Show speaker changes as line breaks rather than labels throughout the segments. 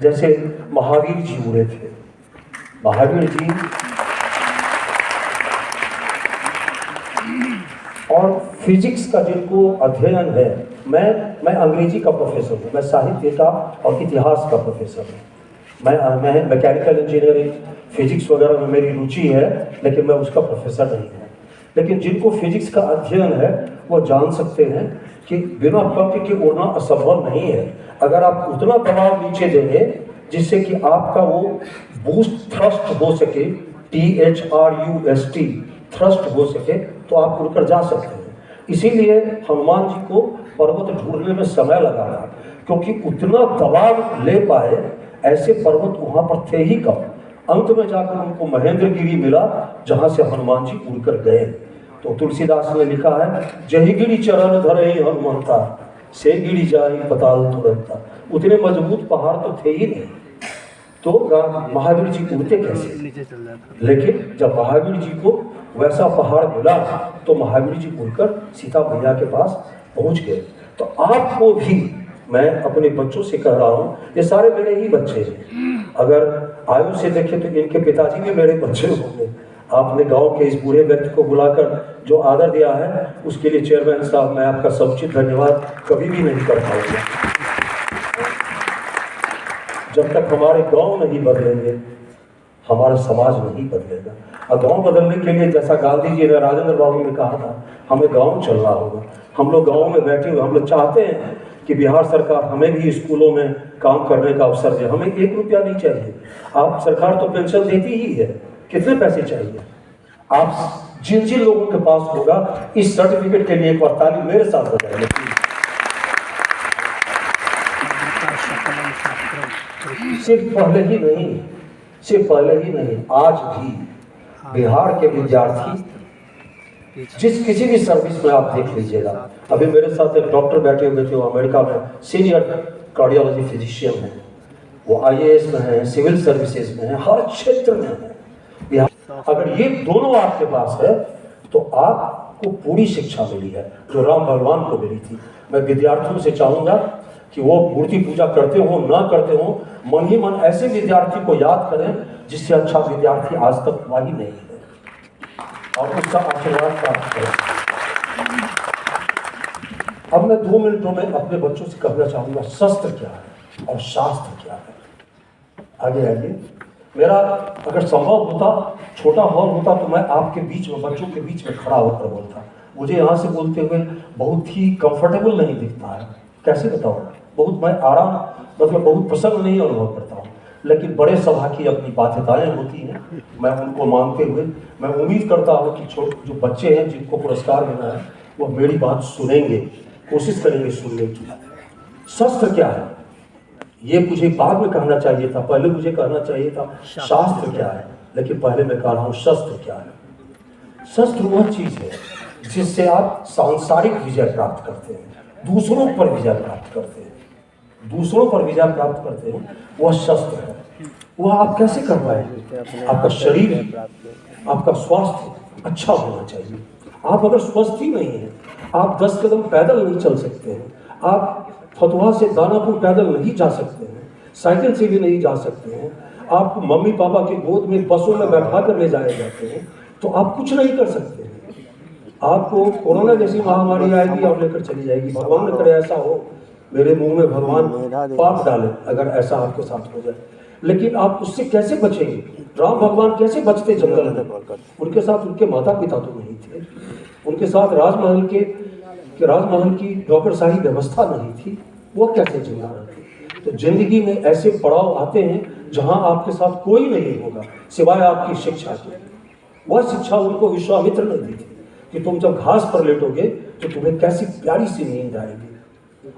जैसे महावीर जी उड़े थे। महावीर जी और फिजिक्स का जिनको अध्ययन है, मैं अंग्रेजी का प्रोफेसर हूँ, मैं साहित्य का और इतिहास का प्रोफेसर हूँ। मैं मैकेनिकल इंजीनियरिंग, फिजिक्स वगैरह में मेरी रुचि है, लेकिन मैं उसका प्रोफेसर नहीं हूँ। लेकिन जिनको फिजिक्स का अध्ययन है वो जान सकते हैं कि बिना पंख के उड़ना असंभव नहीं है। अगर आप उतना दबाव नीचे देंगे जिससे कि आपका वो बूस्ट थ्रस्ट हो सके, THRUST थ्रस्ट हो सके, तो आप उड़कर जा सकते हैं। इसीलिए हनुमान जी को पर्वत ढूंढने में समय लगा था, क्योंकि उतना दबाव ले पाए ऐसे पर्वत वहां पर थे ही कम। अंत में जाकर उनको महेंद्रगिरी मिला, जहां से हनुमान जी उड़कर गए। तो तुलसीदास ने लिखा है, जही गिरी चरण धरे हनुमंता, से गिरी जाई पताल तुरंता। उतने मजबूत पहाड़ तो थे ही नहीं, तो महावीर जी उड़ते कैसे? लेकिन जब महावीर जी को वैसा पहाड़ मिला तो महावीर जी उड़कर सीता मैया के पास पहुंच गए। तो आपको भी मैं अपने बच्चों से कह रहा हूँ, ये सारे मेरे ही बच्चे हैं। अगर आयु से देखें तो इनके पिताजी भी मेरे बच्चे होंगे। आपने गांव के इस बूढ़े व्यक्ति को बुलाकर जो आदर दिया है, उसके लिए चेयरमैन साहब मैं आपका समुचित धन्यवाद कभी भी नहीं कर पाऊंगा। जब तक हमारे गांव नहीं बदलेंगे, हमारा समाज नहीं बदलेगा। और गांव बदलने के लिए, जैसा गांधी जी ने, राजेंद्र बाबू ने कहा था, हमें गांव चलना होगा। हम लोग गांव में बैठे हुए, हम लोग चाहते हैं कि बिहार सरकार हमें भी स्कूलों में काम करने का अवसर दे। हमें 1 रुपया नहीं चाहिए। आप सरकार तो पेंशन देती ही है, कितने पैसे चाहिए? आप जिन जिन लोगों के पास होगा, इस सर्टिफिकेट के लिए एक बार ताली मेरे साथ बजाइए। सिर्फ पहले ही नहीं, आज भी बिहार के विद्यार्थी जिस किसी भी सर्विस में आप देख लीजिएगा। अभी मेरे साथ एक डॉक्टर बैठे हुए थे, वो अमेरिका में सीनियर कार्डियोलॉजी फिजिशियन है, वो IAS में है, सिविल सर्विसेज में है, हर क्षेत्र में है। अगर ये दोनों आपके पास है तो आपको पूरी शिक्षा मिली है, जो राम भगवान को मिली थी। मैं विद्यार्थियों से चाहूंगा कि वो मूर्ति पूजा करते हो ना करते हो, मन ही मन ऐसे विद्यार्थी को याद करें जिससे अच्छा विद्यार्थी आज तक हुआ ही नहीं है, और उसका आशीर्वाद प्राप्त करें। अब मैं 2 मिनटों में अपने बच्चों से कहना चाहूंगा, शस्त्र क्या है और शास्त्र क्या है। आगे आइए। मेरा अगर संभव होता, छोटा हॉल होता, तो मैं आपके बीच में, बच्चों के बीच में खड़ा होकर बोलता। मुझे यहाँ से बोलते हुए बहुत ही कंफर्टेबल नहीं दिखता है, कैसे बताऊँ, बहुत मैं आराम, मतलब बहुत प्रसन्न नहीं अनुभव करता हूँ। लेकिन बड़े सभा की अपनी बाध्यताएं होती हैं, मैं उनको मानते हुए मैं उम्मीद करता हूँ कि जो बच्चे हैं जिनको पुरस्कार मिला है, वो मेरी बात सुनेंगे, कोशिश करेंगे सुनने की। शस्त्र क्या है ये मुझे बाद में कहना चाहिए था, पहले मुझे कहना चाहिए था शास्त्र क्या है, लेकिन पहले मैं कह रहा हूँ शस्त्र क्या है। शस्त्र वह चीज है जिससे आप सांसारिक विजय प्राप्त करते हैं, दूसरों पर विजय प्राप्त करते हैं, वह शस्त्र है। वह आप कैसे कर पाएंगे? आपका शरीर, आपका स्वास्थ्य अच्छा होना चाहिए। आप अगर स्वस्थ ही नहीं है, आप 10 कदम पैदल नहीं चल सकते हैं, आप फतुहा से दानापुर पैदल नहीं जा सकते हैं, साइकिल से भी नहीं जा सकते हैं, आपको मम्मी पापा की गोद में बसों में बैठा कर ले जाए जाते हैं, तो आप कुछ नहीं कर सकते हैं। आपको कोरोना जैसी महामारी आएगी और लेकर चली जाएगी। भगवान न करे ऐसा हो, मेरे मुंह में भगवान पाप डाले अगर ऐसा आपके साथ हो जाए। लेकिन आप उससे कैसे बचेंगे? राम भगवान कैसे बचते जंगल में? उनके साथ उनके माता पिता तो नहीं थे, उनके साथ राजमहल की नौकरशाही व्यवस्था नहीं थी, वो कैसे जिंदा रहते? तो जिंदगी में ऐसे पड़ाव आते हैं जहां आपके साथ कोई नहीं होगा सिवाय आपकी शिक्षा के। वह शिक्षा उनको विश्वामित्र ने दी थी कि तुम जब घास पर लेटोगे तो तुम्हें कैसी प्यारी सी नींद आएगी,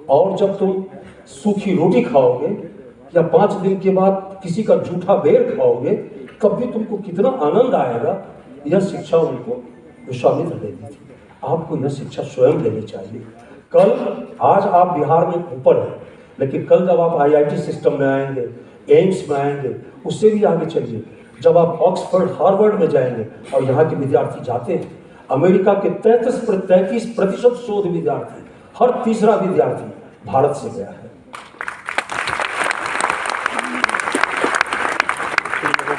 और जब तुम सूखी रोटी खाओगे या 5 दिन के बाद किसी का जूठा बेर खाओगे तब भी तुमको कितना आनंद आएगा। यह शिक्षा उनको विश्वामित्र ने दी थी। आपको यह शिक्षा स्वयं लेनी चाहिए। आज आप बिहार में ऊपर हैं, लेकिन कल जब आप IIT सिस्टम में आएंगे, एम्स में आएंगे, उससे भी आगे चलिए। जब आप ऑक्सफोर्ड, हार्वर्ड में जाएंगे, और यहाँ के विद्यार्थी जाते हैं, अमेरिका के 33% शोध विद्यार्थी, हर तीसरा विद्यार्थी भारत से गया है।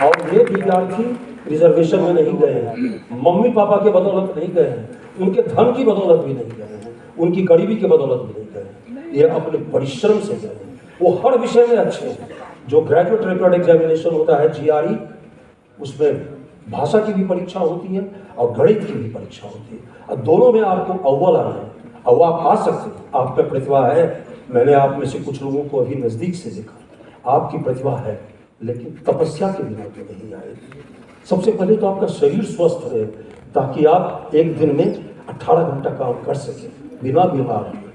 और ये विद्यार्थी रिजर्वेशन में नहीं गए हैं, मम्मी पापा के बदौलत नहीं गए हैं, उनके धन की बदौलत भी नहीं गए हैं, उनकी गरीबी की बदौलत भी नहीं गए हैं, ये अपने परिश्रम से गए हैं। वो हर विषय में अच्छे हैं। जो ग्रेजुएट रेकॉर्ड एग्जामिनेशन होता है GRE, उसमें भाषा की भी परीक्षा होती है और गणित की भी परीक्षा होती है, और दोनों में आपको अव्वल आना है और वो आप आ सकते हैं। आप में प्रतिभा है। मैंने आप में से कुछ लोगों को अभी नज़दीक से देखा, आपकी प्रतिभा है, लेकिन तपस्या के बिना तो नहीं आएगी। सबसे पहले तो आपका शरीर स्वस्थ रहे, ताकि आप एक दिन में 18 घंटा काम कर सकें बिना बीमार हुए।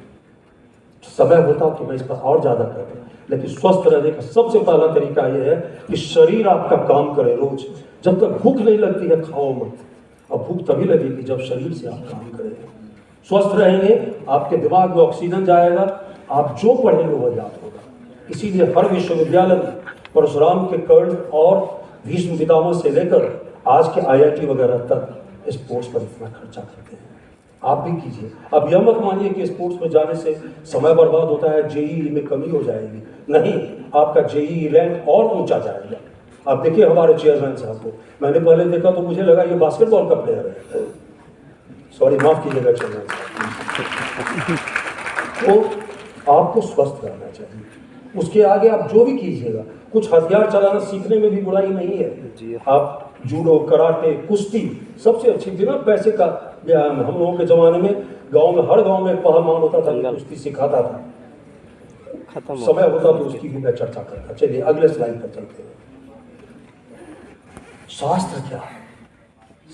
समय होता तो मैं इस पर और ज़्यादा करता, लेकिन स्वस्थ रहने का सबसे पहला तरीका यह है कि शरीर आपका काम करे रोज। जब तक भूख नहीं लगती है खाओ मत, और भूख तभी लगेगी जब शरीर से आप काम करेंगे। स्वस्थ रहेंगे, आपके दिमाग में ऑक्सीजन जाएगा, आप जो पढ़ेंगे वह याद होगा। इसीलिए हर विश्वविद्यालय में परशुराम के कर्ण और भीष्म पितामह से लेकर आज के IIT वगैरह तक स्पोर्ट्स पर इतना खर्चा करते हैं। आप भी कीजिए। अब यह मत मानिए कि स्पोर्ट्स में जाने से समय बर्बाद होता है, JEE में कमी हो जाएगी। नहीं, आपका JEE रैंक और ऊंचा जाएगा। आप देखिए हमारे चेयरमैन साहब को, मैंने पहले देखा तो मुझे लगा ये बास्केटबॉल का प्लेयर है। सॉरी, माफ कीजिएगा चेयरमैन साहब। तो आपको स्वस्थ रहना चाहिए, उसके आगे आप जो भी कीजिएगा। कुछ हथियार चलाना सीखने में भी बुराई नहीं है। आप जूडो, कराटे, कुश्ती सबसे अच्छी, बिना पैसे का व्यायाम। हम लोगों के ज़माने में गांव में हर गांव में एक पहलवान होता था, कुश्ती सिखाता था। समय होता तो उसकी भी मैं चर्चा करता। चलिए अगले स्लाइड पर चलते हैं। शास्त्र क्या है?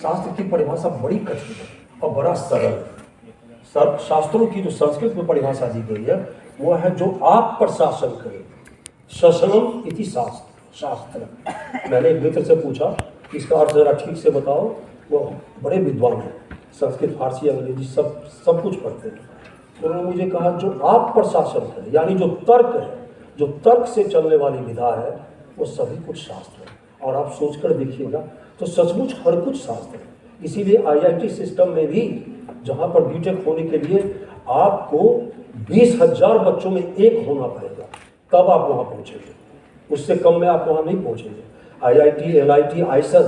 शास्त्र की परिभाषा बड़ी कठिन है और बड़ा सरल है। शास्त्रों की जो संस्कृत में परिभाषा दी गई है वो है जो आप पर शासन करे। शशनम इति शास्त्र। मैंने एक मित्र से पूछा इसका अर्थ जरा ठीक से बताओ। वो बड़े विद्वान हैं, संस्कृत, फारसी, अंग्रेजी सब कुछ पढ़ते हैं। उन्होंने मुझे कहा जो आप पर शासन करे, यानी जो तर्क है, जो तर्क से चलने वाली विधा है, वो सभी कुछ शास्त्र है। और आप सोचकर देखिएगा तो सचमुच हर कुछ शास्त्र है। इसीलिए IIT सिस्टम में भी, जहाँ पर BTech होने के लिए आपको 20,000 बच्चों में एक होना पड़ेगा, तब आप वहाँ पहुँचेंगे। उससे कम में आप वहाँ नहीं पहुँचेंगे। IIT, NIT, IISER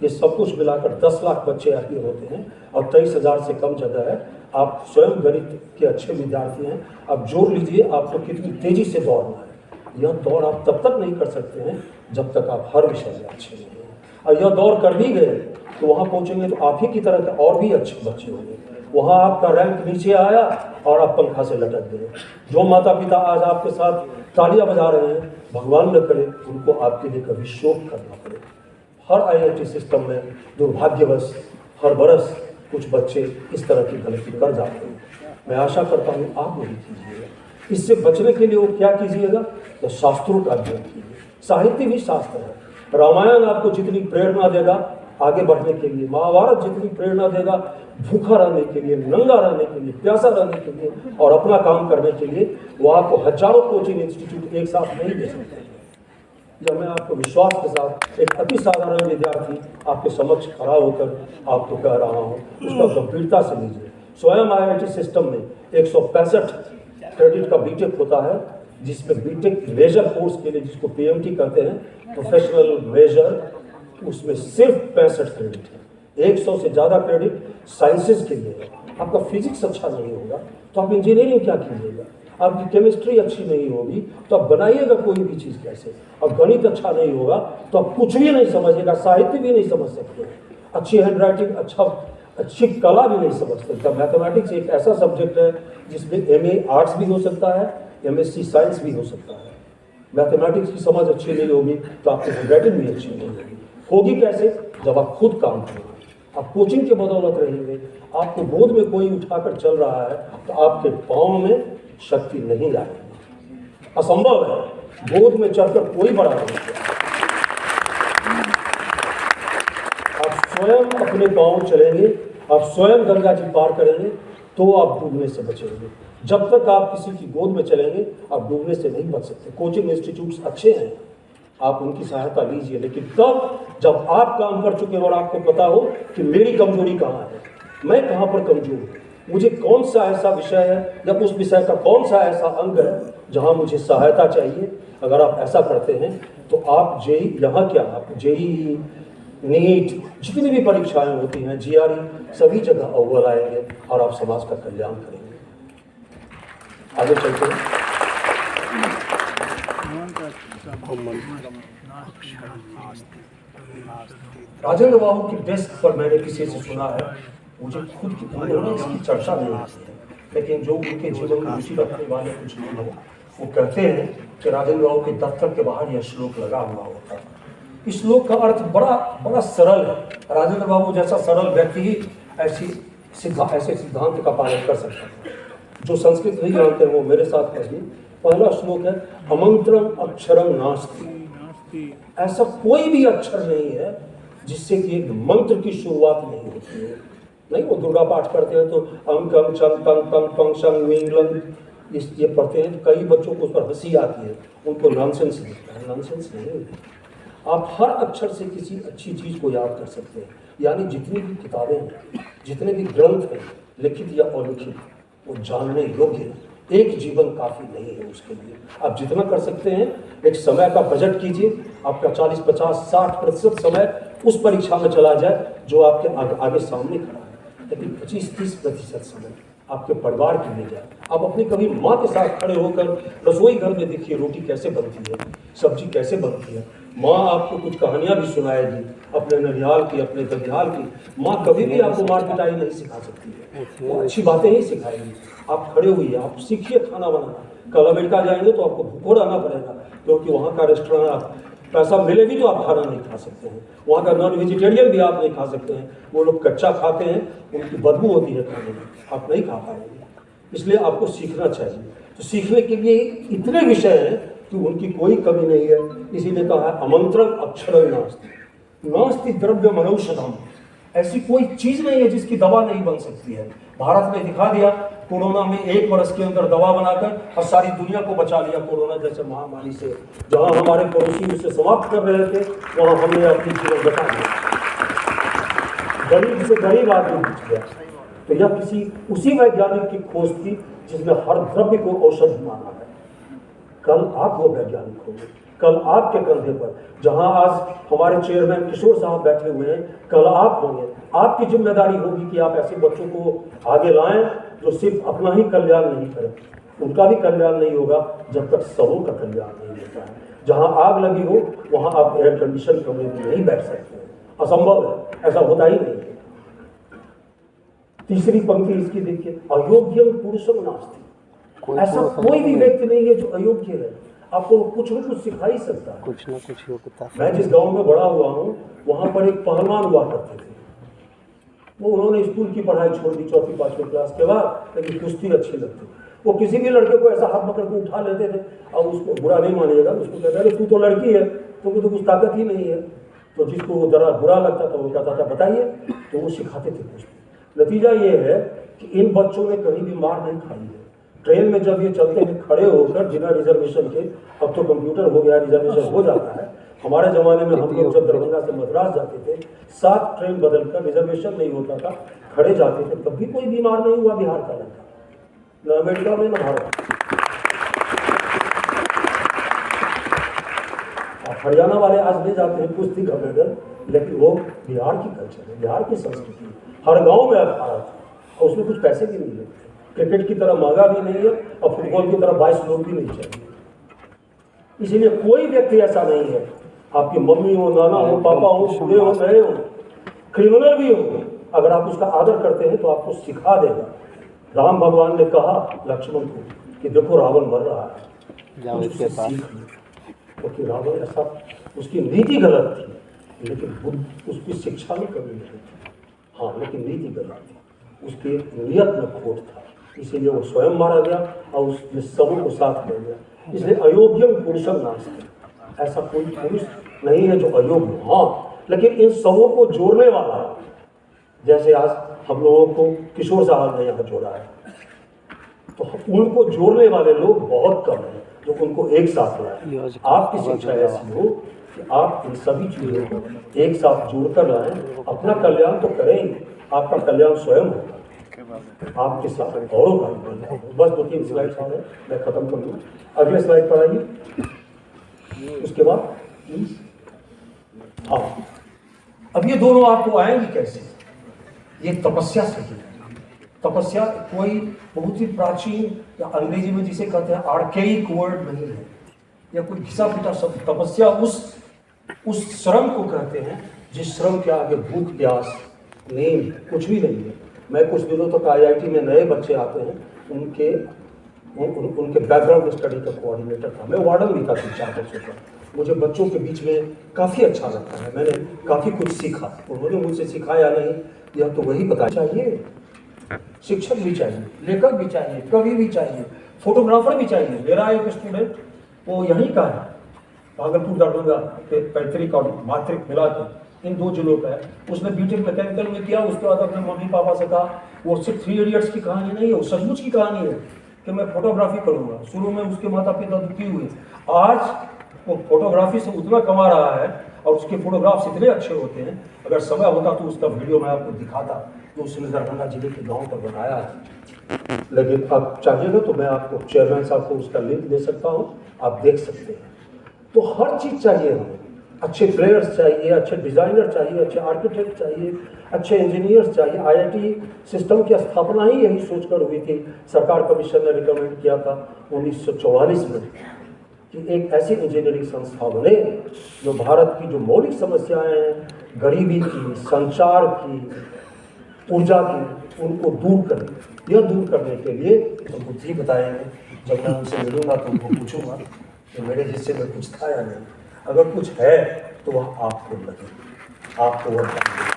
ये सब कुछ मिलाकर 10 लाख बच्चे ऐसे होते हैं और 23,000 से कम जगह है। आप स्वयं गणित के अच्छे विद्यार्थी हैं, आप जोड़ लीजिए आपको कितनी तेज़ी से दौड़ना है। यह दौड़ आप तब तक नहीं कर सकते हैं जब तक आप हर विषय में अच्छे नहीं हैं। और यह दौड़ कर भी गए तो वहाँ पहुँचेंगे तो आप ही की तरह के और भी अच्छे बच्चे होंगे। वहाँ आपका रैंक नीचे आया और आप पंखा से लटक गए। जो माता पिता आज आपके साथ तालियां बजा रहे हैं, भगवान न करे उनको आपके लिए कभी शोक करना पड़े। हर IIT सिस्टम में दुर्भाग्यवश हर बरस कुछ बच्चे इस तरह की गलती कर जाते हैं। मैं आशा करता हूँ आप नहीं कीजिएगा। इससे बचने के लिए वो क्या कीजिएगा, तो शास्त्रों का अध्ययन कीजिए। साहित्य भी शास्त्र है। रामायण आपको जितनी प्रेरणा देगा आगे बढ़ने के लिए, महाभारत जितनी प्रेरणा देगा भूखा रहने के लिए, नंगा रहने के लिए, प्यासा रहने के लिए और अपना काम करने के लिए, वो आपको हजारों कोचिंग इंस्टीट्यूट एक साथ नहीं दे सकते। जब मैं आपको विश्वास के साथ एक अति साधारण विद्यार्थी आपके समक्ष खड़ा होकर आपको कह रहा हूँ, उसका गंभीरता से लीजिए। स्वयं IIT सिस्टम में 165 क्रेडिट का BTech होता है, जिसमें BTech मेजर कोर्स के लिए, जिसको PMT कहते हैं, प्रोफेशनल मेजर, उसमें सिर्फ 65 क्रेडिट है। 100 से ज़्यादा क्रेडिट साइंसेज के लिए है। आपका फिजिक्स अच्छा नहीं होगा तो आप इंजीनियरिंग क्या कीजिएगा, आपकी केमिस्ट्री अच्छी नहीं होगी तो आप बनाइएगा कोई भी चीज़ कैसे, और गणित अच्छा नहीं होगा तो आप कुछ भी नहीं समझिएगा, साहित्य भी नहीं समझ सकते, अच्छी हैंडराइटिंग, अच्छी कला भी नहीं समझ सकता। मैथमेटिक्स एक ऐसा सब्जेक्ट है जिसमें MA आर्ट्स भी हो सकता है, MSc साइंस भी हो सकता है। मैथमेटिक्स की समझ अच्छी नहीं होगी तो आपकी हैंडराइटिंग भी अच्छी नहीं होगी कैसे, जब आप खुद काम करेंगे। आप कोचिंग के बदौलत रहेंगे, आपको गोद में कोई उठाकर चल रहा है तो आपके पाँव में शक्ति नहीं आएगी, असंभव है। गोद में चढ़कर कोई बड़ा नहीं है। आप स्वयं अपने पाँव चलेंगे, आप स्वयं गंगा जी पार करेंगे तो आप डूबने से बचेंगे। जब तक आप किसी की गोद में चलेंगे आप डूबने से नहीं बच सकते। कोचिंग इंस्टीट्यूट्स अच्छे हैं, आप उनकी सहायता लीजिए, लेकिन तब जब आप काम कर चुके और आपको पता हो कि मेरी कमजोरी कहाँ है, मैं कहाँ पर कमजोर हूँ, मुझे कौन सा ऐसा विषय है या उस विषय का कौन सा ऐसा अंग है जहाँ मुझे सहायता चाहिए। अगर आप ऐसा करते हैं तो आप जेई, यहाँ क्या आप जेई, नीट, जितनी भी परीक्षाएं होती हैं, जीआरई, सभी जगह अव्वल आएंगे और आप समाज का कल्याण करेंगे। आगे चलते हैं। राजेंद्र बाबू की डेस्क पर मैंने किसी से सुना है, मुझे खुद की उन्होंने इसकी चर्चा नहीं की है, लेकिन जो उनके जीवन में रुचि रखने वाले कुछ लोग हैं वो कहते हैं कि राजेंद्र बाबू के दफ्तर के बाहर यह श्लोक लगा हुआ होता है। इस श्लोक का अर्थ बड़ा सरल है। राजेंद्र बाबू जैसा सरल व्यक्ति ही ऐसे सिद्धांत का पालन कर सकता है। जो संस्कृत नहीं जानते हैं वो मेरे साथ पढ़िए। पहला श्लोक है, अमंत्रम अक्षरम नास्ति। ऐसा कोई भी अक्षर नहीं है जिससे कि एक मंत्र की शुरुआत नहीं होती है। नहीं, वो दुर्गा पाठ करते हैं तो अम कम चम तम तम पंग शंग विंगलम ये पढ़ते हैं तो कई बच्चों को उस पर हंसी आती है, उनको नॉनसेंस दिखता है। नॉनसेंस नहीं है। आप हर अक्षर से किसी अच्छी चीज को याद कर सकते हैं। यानी जितनी भी किताबें हैं, जितने भी ग्रंथ हैं, लिखित या अलिखित, वो जानने योग्य है। एक जीवन काफी नहीं है उसके लिए। आप जितना कर सकते हैं, एक समय का बजट कीजिए, आपका 40, 50, 60% समय उस परीक्षा में चला जाए जो आपके आगे सामने खड़ा है, लेकिन 25-30% समय आपके परिवार के लिए जाए। आप अपनी कभी माँ के साथ खड़े होकर रसोई घर में देखिए रोटी कैसे बनती है, सब्जी कैसे बनती है। माँ आपको कुछ कहानियाँ भी सुनाएगी, अपने ननिहाल की, अपने ददियाल की। माँ कभी भी आपको मार पिटाई नहीं सिखा सकती है, वो अच्छी बातें ही सिखाएगी। आप खड़े हुए, आप सीखिए खाना बनाना। कल अमेरिका जाएंगे तो आपको भूखो रहना पड़ेगा, क्योंकि वहाँ का रेस्टोरेंट पैसा मिले भी तो आप खाना नहीं खा सकते हैं। वहाँ का नॉन वेजिटेरियन भी आप नहीं खा सकते हैं। वो लोग कच्चा खाते हैं, उनकी बदबू होती है खाने में, आप नहीं खा पाएंगे। इसलिए आपको सीखना चाहिए। तो सीखने के लिए इतने विषय हैं कि उनकी कोई कमी नहीं है। इसीलिए कहा है अमंत्रम अक्षर नास्ति। नास्ति द्रव्य मनौषधम। ऐसी कोई चीज नहीं है जिसकी दवा नहीं बन सकती है। भारत ने दिखा दिया, कोरोना में 1 वर्ष के अंदर दवा बनाकर और सारी दुनिया को बचा लिया कोरोना जैसे महामारी से। जहां हमारे पड़ोसी उसे समाप्त कर रहे थे, वहां हमने अपनी जीवन बचा लिया। गरीब से गरीब आदमी बच गया। तो यह किसी उसी वैज्ञानिक की खोज थी जिसने हर द्रव्य को औषधि माना है। कल आप वो वैज्ञानिक होंगे, कल आपके कंधे पर, जहां आज हमारे चेयरमैन किशोर साहब बैठे हुए हैं, कल आप होंगे। आपकी जिम्मेदारी होगी कि आप ऐसे बच्चों को आगे लाएं जो सिर्फ अपना ही कल्याण नहीं करें। उनका भी कल्याण नहीं होगा जब तक सबों का कल्याण नहीं होता है। जहां आग लगी हो वहां आप एयर कंडीशन कमरे में नहीं बैठ सकते हैं, असंभव है, ऐसा होता ही नहीं है। तीसरी पंक्ति इसकी देखिए, अयोग्यम पुरुषम नास्ति। ऐसा कोई भी व्यक्ति नहीं है जो अयोग्य है। आपको कुछ न कुछ सिखा ही सकता है,
कुछ न कुछ योग्यता।
मैं जिस गांव में बड़ा हुआ हूँ वहां पर एक पहलवान हुआ करते थे। वो उन्होंने स्कूल की पढ़ाई छोड़ दी 4वीं 5वीं क्लास के बाद, लेकिन कुश्ती अच्छी लगती। वो किसी भी लड़के को ऐसा हाथ पकड़ के उठा लेते थे और उसको बुरा नहीं मानिएगा, उसको कहता है तू तो लड़की है, तुम्हें तो कुछ ताकत ही नहीं है। तो जिसको जरा बुरा लगता था वो कहता था बताइए, तो वो सिखाते थे कुश्ती। नतीजा ये है कि इन बच्चों ने कहीं भी मार नहीं खाई है। ट्रेन में जब ये चलते हैं खड़े होकर बिना रिजर्वेशन के, अब तो कंप्यूटर हो गया, रिजर्वेशन हो जाता है। हमारे जमाने में हम लोग जब दरभंगा से मद्रास जाते थे, 7 ट्रेन बदलकर, रिजर्वेशन नहीं होता था, खड़े जाते थे, तब भी कोई बीमार नहीं हुआ बिहार का लड़का, न अमेरिका में न भारत। हरियाणा वाले आज ले जाते हैं कुश्ती का मेडल, लेकिन वो बिहार की कल्चर है, बिहार की संस्कृति। हर गांव में अखाड़ा था और उसमें कुछ पैसे भी नहीं लगते। क्रिकेट की तरह महंगा भी नहीं है और फुटबॉल की तरह 22 लोग भी नहीं चाहिए। इसीलिए कोई व्यक्ति ऐसा नहीं है, आपकी मम्मी हो, नाना हो, पापा हो, बूढ़े हो, नए हो, क्रिमिनल भी हो, अगर आप उसका आदर करते हैं तो आपको सिखा देगा। राम भगवान ने कहा लक्ष्मण को कि देखो रावण मर रहा है, उसके पास, क्योंकि रावण ऐसा, उसकी नीति गलत थी, लेकिन उसकी शिक्षा में कमी नहीं थी। हाँ, लेकिन नीति गलत थी, उसकी नियत में खोट था, इसीलिए वो स्वयं मारा गया और उसने सबों को साथ ले गया। इसलिए अयोग्यम पुरुषम नास्ति। ऐसा कोई पुरुष नहीं है जो अयोग्य। हाँ, लेकिन इन सबों को जोड़ने वाला, जैसे आज हम लोगों को किशोर साहब ने यहाँ जोड़ा है, तो उनको जोड़ने वाले लोग बहुत कम हैं जो उनको एक साथ लाए। आपकी शिक्षा ऐसी हो कि आप इन सभी चीजों को एक साथ जोड़कर लाएं। अपना कल्याण तो करें, आपका कल्याण स्वयं होगा, आपके साथ औरों का भी कल्याण होगा। बस 2-3 स्लाइड है, मैं खत्म कर दूँ। अगले स्लाइड पर आइए। उसके बाद हाँ, अब ये दोनों आपको आएंगे कैसे? ये तपस्या से ही। तपस्या कोई बहुत ही प्राचीन या अंग्रेजी में जिसे कहते हैं आर्केइक वर्ड नहीं है, या कोई घिसा पिटा शब्द। तपस्या उस श्रम को कहते हैं जिस श्रम के आगे भूख प्यास नींद कुछ भी नहीं है। मैं कुछ दिनों तक IIT में नए बच्चे आते हैं, उनके बैकग्राउंड स्टडी का कोऑर्डिनेटर था, मैं वार्डन भी था 3-4 वर्षों का। मुझे बच्चों के बीच में काफ़ी अच्छा लगता है, मैंने काफ़ी कुछ सीखा। उन्होंने मुझे सिखाया नहीं, यह तो वही पता चाहिए। शिक्षक भी चाहिए, लेखक भी चाहिए, कवि भी चाहिए, फोटोग्राफर भी चाहिए। मेरा एक स्टूडेंट वो यहीं का है, भागलपुर दरभंगा के पैतृक और मातृक मिला के इन 2 जिलों का है। उसने बीटेक मैकेनिकल में किया। उसके बाद अपने मम्मी पापा से कहा, वो सिर्फ 3 इडियट्स की कहानी नहीं है, वो सचमुच की कहानी है कि मैं फोटोग्राफी करूँगा। शुरू में उसके माता पिता दुखी हुए, आज वो फोटोग्राफी से उतना कमा रहा है और उसके फोटोग्राफ्स इतने अच्छे होते हैं। अगर समय होता तो उसका वीडियो मैं आपको दिखाता, जो उसने दरभंगा जिले के गाँव पर बनाया है। लेकिन आप चाहिएगा तो मैं आपको चेयरमैन साहब को उसका लिंक दे सकता हूँ, आप देख सकते हैं। तो हर चीज़ चाहिए हमें। अच्छे प्लेयर्स चाहिए, अच्छे डिज़ाइनर चाहिए, अच्छे आर्किटेक्ट चाहिए, अच्छे इंजीनियर्स चाहिए। IIT सिस्टम की स्थापना ही यही सोचकर हुई थी। सरकार कमीशन ने रिकमेंड किया था 1944 में कि एक ऐसी इंजीनियरिंग संस्था बने जो भारत की जो मौलिक समस्याएं हैं, गरीबी की, संचार की, ऊर्जा की, उनको दूर करें। यह दूर करने के लिए तो बुद्धि बताएंगे। जब मैं उनसे मिलूंगा तो उनको पूछूंगा कि मेरे हिस्से में कुछ था या नहीं। अगर कुछ है तो वह आपको लगे, आपको वह चाहिए।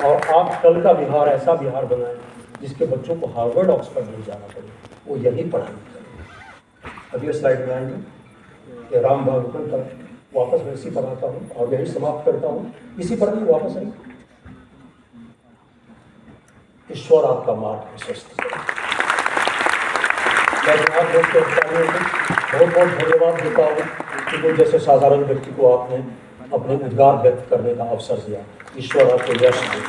और आप कल का बिहार ऐसा बिहार बनाएं जिसके बच्चों को हार्वर्ड ऑक्सफोर्ड नहीं जाना पड़े, वो यही पढ़ाई करें। अगले स्लाइड में आएंगे कि राम भागवत तक वापस मैं इसी पर आता हूँ और यही समाप्त करता हूँ। इसी पर भी वापस आएंगे। ईश्वर आपका मार्ग प्रशस्त करे। मैं आप लोग बहुत बहुत धन्यवाद देता हूँ कि कोई जैसे साधारण व्यक्ति को आपने अपने उद्गार व्यक्त करने का अवसर दिया। ईश्वर आपको यश दे।